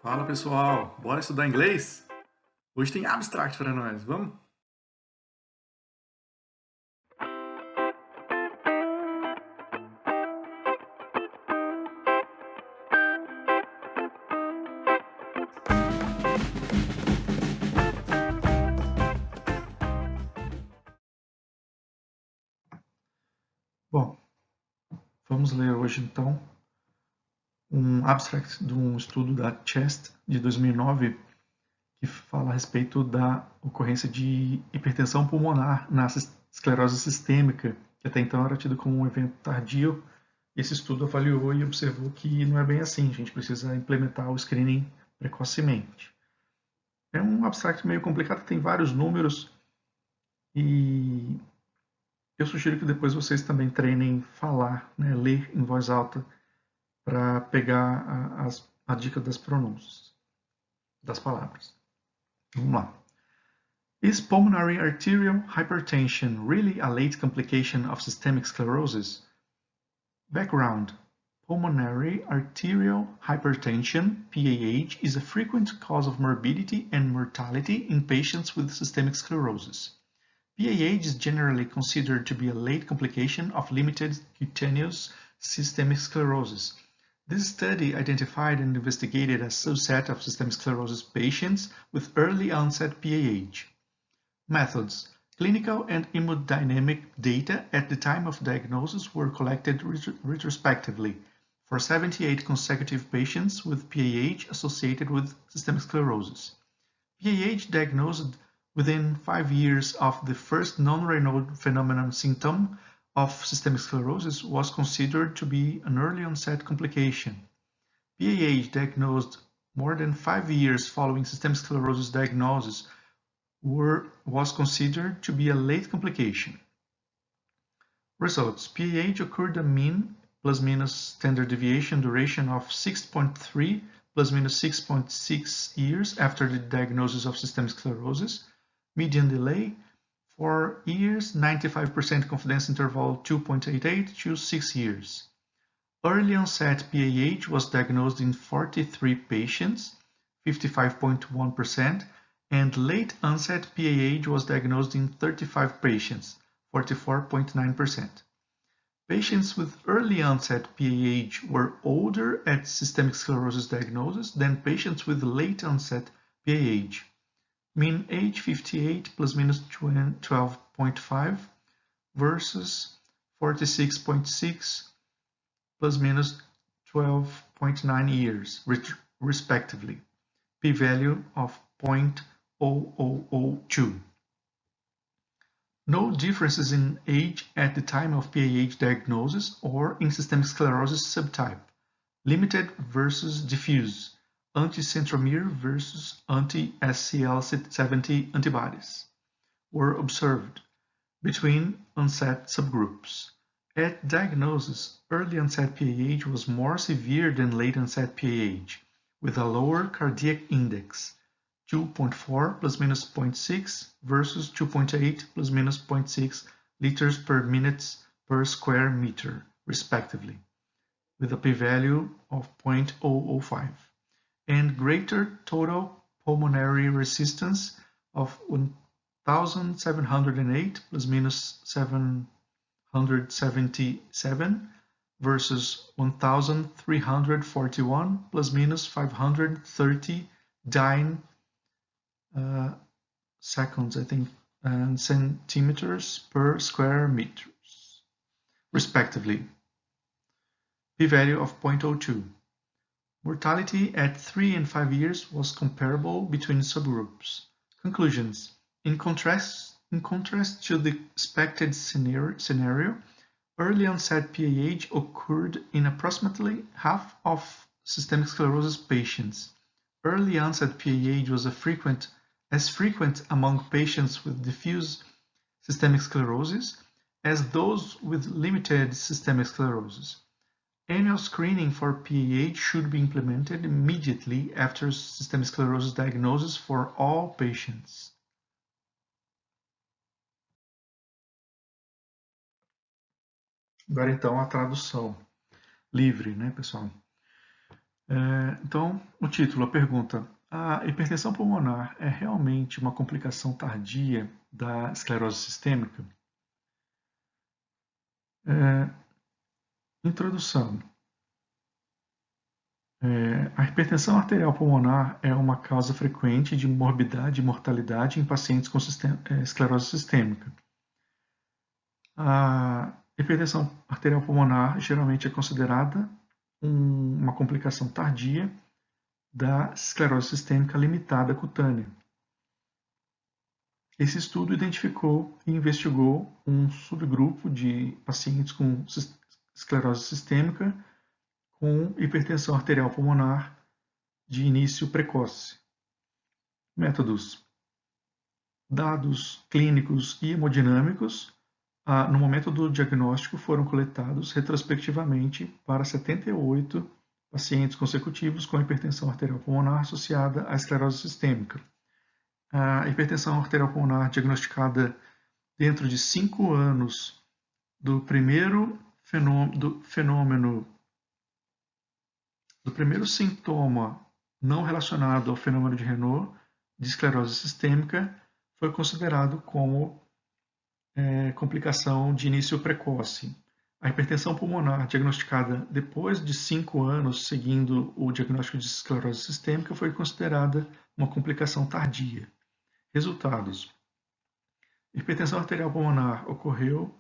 Fala pessoal, bora estudar inglês? Hoje tem abstract para nós, vamos? Bom, vamos ler hoje então um abstract de um estudo da CHEST de 2009 que fala a respeito da ocorrência de hipertensão pulmonar na esclerose sistêmica, que até então era tido como um evento tardio. Esse estudo avaliou e observou que não é bem assim, a gente precisa implementar o screening precocemente. É um abstract meio complicado, tem vários números e eu sugiro que depois vocês também treinem falar, né, ler em voz alta para pegar a dica das pronúncias, das palavras. Vamos lá. Is pulmonary arterial hypertension really a late complication of systemic sclerosis? Background. Pulmonary arterial hypertension, PAH, is a frequent cause of morbidity and mortality in patients with systemic sclerosis. PAH is generally considered to be a late complication of limited cutaneous systemic sclerosis. This study identified and investigated a subset of systemic sclerosis patients with early onset PAH. Methods. Clinical and hemodynamic data at the time of diagnosis were collected retrospectively for 78 consecutive patients with PAH associated with systemic sclerosis. PAH diagnosed within 5 years of the first non-Raynaud phenomenon symptom of systemic sclerosis was considered to be an early onset complication. PAH diagnosed more than 5 years following systemic sclerosis diagnosis was considered to be a late complication. Results. PAH occurred a mean plus-minus standard deviation duration of 6.3 plus-minus 6.6 years after the diagnosis of systemic sclerosis. Median delay 4 years, 95% confidence interval 2.88 to 6 years. Early onset PAH was diagnosed in 43 patients, 55.1%, and late onset PAH was diagnosed in 35 patients, 44.9%. Patients with early onset PAH were older at systemic sclerosis diagnosis than patients with late onset PAH. Mean age 58 plus minus 12.5 versus 46.6 plus minus 12.9 years, respectively. P-value of 0.0002. No differences in age at the time of PAH diagnosis or in systemic sclerosis subtype. Limited versus diffuse. Anti-centromere versus anti-SCL70 antibodies were observed between onset subgroups. At diagnosis, early onset PAH was more severe than late onset PAH, with a lower cardiac index, 2.4 plus minus 0.6 versus 2.8 plus minus 0.6 liters per minute per square meter, respectively, with a p-value of 0.005, and greater total pulmonary resistance of 1,708 plus minus 777 versus 1,341 plus minus 530 dyne seconds, I think, and centimeters per square meters, respectively. P-value of 0.02. Mortality at 3 and 5 years was comparable between subgroups. Conclusions. In contrast to the expected scenario, early onset PAH occurred in approximately half of systemic sclerosis patients. Early onset PAH was as frequent among patients with diffuse systemic sclerosis as those with limited systemic sclerosis. Annual screening for PAH should be implemented immediately after systemic sclerosis diagnosis for all patients. Agora então a tradução livre, né, pessoal? Então, o título, a pergunta: a hipertensão pulmonar é realmente uma complicação tardia da esclerose sistêmica? Introdução. A hipertensão arterial pulmonar é uma causa frequente de morbidade e mortalidade em pacientes com esclerose sistêmica. A hipertensão arterial pulmonar geralmente é considerada uma complicação tardia da esclerose sistêmica limitada cutânea. Esse estudo identificou e investigou um subgrupo de pacientes com esclerose sistêmica com hipertensão arterial pulmonar de início precoce. Métodos: dados clínicos e hemodinâmicos no momento do diagnóstico foram coletados retrospectivamente para 78 pacientes consecutivos com hipertensão arterial pulmonar associada à esclerose sistêmica. A hipertensão arterial pulmonar diagnosticada dentro de 5 anos do primeiro sintoma não relacionado ao fenômeno de Renault de esclerose sistêmica foi considerado como complicação de início precoce. A hipertensão pulmonar diagnosticada depois de 5 anos seguindo o diagnóstico de esclerose sistêmica foi considerada uma complicação tardia. Resultados: hipertensão arterial pulmonar ocorreu,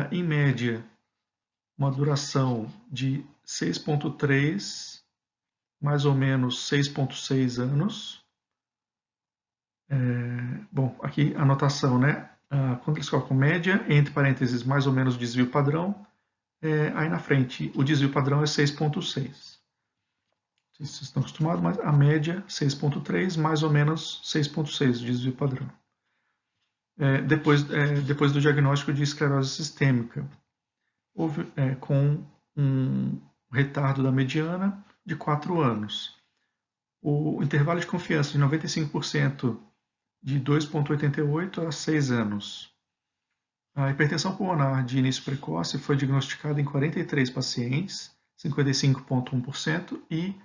em média, uma duração de 6,3, mais ou menos 6,6 anos. Bom, aqui a anotação, né? Quando eles colocam média, entre parênteses, mais ou menos desvio padrão, aí na frente o desvio padrão é 6,6. Não sei se vocês estão acostumados, mas a média 6,3, mais ou menos 6,6 o desvio padrão. Depois do diagnóstico de esclerose sistêmica, houve com um retardo da mediana de 4 anos. O intervalo de confiança de 95% de 2,88 a 6 anos. A hipertensão pulmonar de início precoce foi diagnosticada em 43 pacientes, 55,1%, e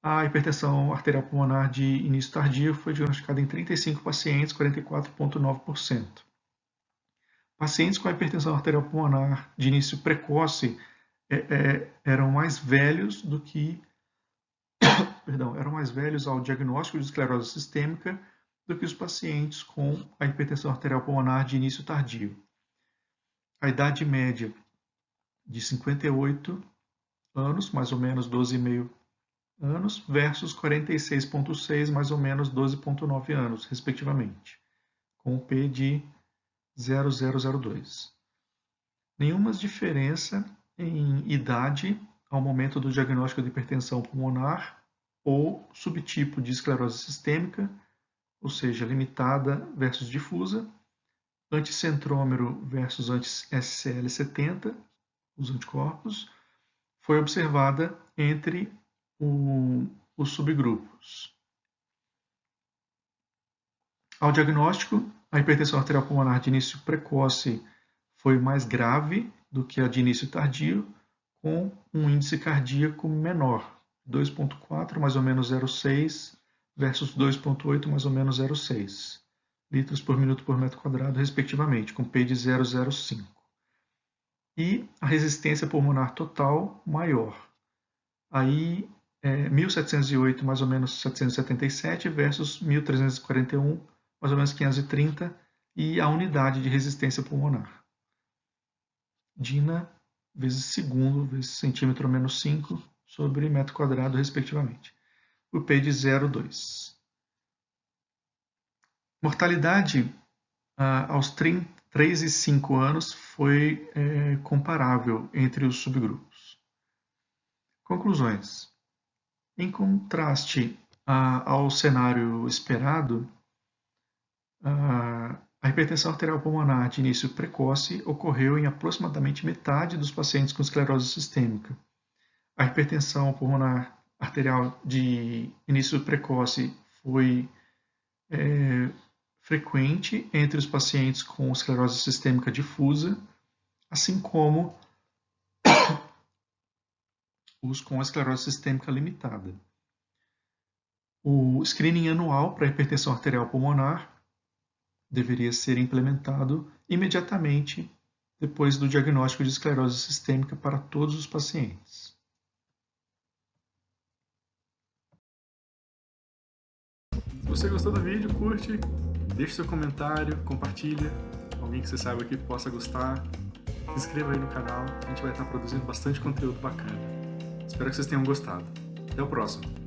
a hipertensão arterial pulmonar de início tardio foi diagnosticada em 35 pacientes, 44,9%. Pacientes com hipertensão arterial pulmonar de início precoce eram mais velhos ao diagnóstico de esclerose sistêmica do que os pacientes com a hipertensão arterial pulmonar de início tardio. A idade média de 58 anos, mais ou menos 12,5 anos, versus 46,6, mais ou menos 12,9 anos, respectivamente, com o P de 0,002. Nenhuma diferença em idade ao momento do diagnóstico de hipertensão pulmonar ou subtipo de esclerose sistêmica, ou seja, limitada versus difusa, anticentrômero versus anti-SCL70, os anticorpos, foi observada entre os subgrupos. Ao diagnóstico, a hipertensão arterial pulmonar de início precoce foi mais grave do que a de início tardio, com um índice cardíaco menor, 2,4 mais ou menos 0,6 versus 2,8 mais ou menos 0,6 litros por minuto por metro quadrado, respectivamente, com P de 0,05. E a resistência pulmonar total maior. Aí, 1.708 mais ou menos 777 versus 1.341 mais ou menos 530, e a unidade de resistência pulmonar. DINA vezes segundo vezes centímetro menos 5 sobre metro quadrado, respectivamente. O P de 0,2. Mortalidade aos 3 e 5 anos foi comparável entre os subgrupos. Conclusões. Em contraste ao cenário esperado, a hipertensão arterial pulmonar de início precoce ocorreu em aproximadamente metade dos pacientes com esclerose sistêmica. A hipertensão pulmonar arterial de início precoce foi frequente entre os pacientes com esclerose sistêmica difusa, assim como os com esclerose sistêmica limitada. O screening anual para hipertensão arterial pulmonar deveria ser implementado imediatamente depois do diagnóstico de esclerose sistêmica para todos os pacientes. Se você gostou do vídeo, curte, deixe seu comentário, compartilha com alguém que você saiba que possa gostar. Se inscreva aí no canal, a gente vai estar produzindo bastante conteúdo bacana. Espero que vocês tenham gostado. Até o próximo!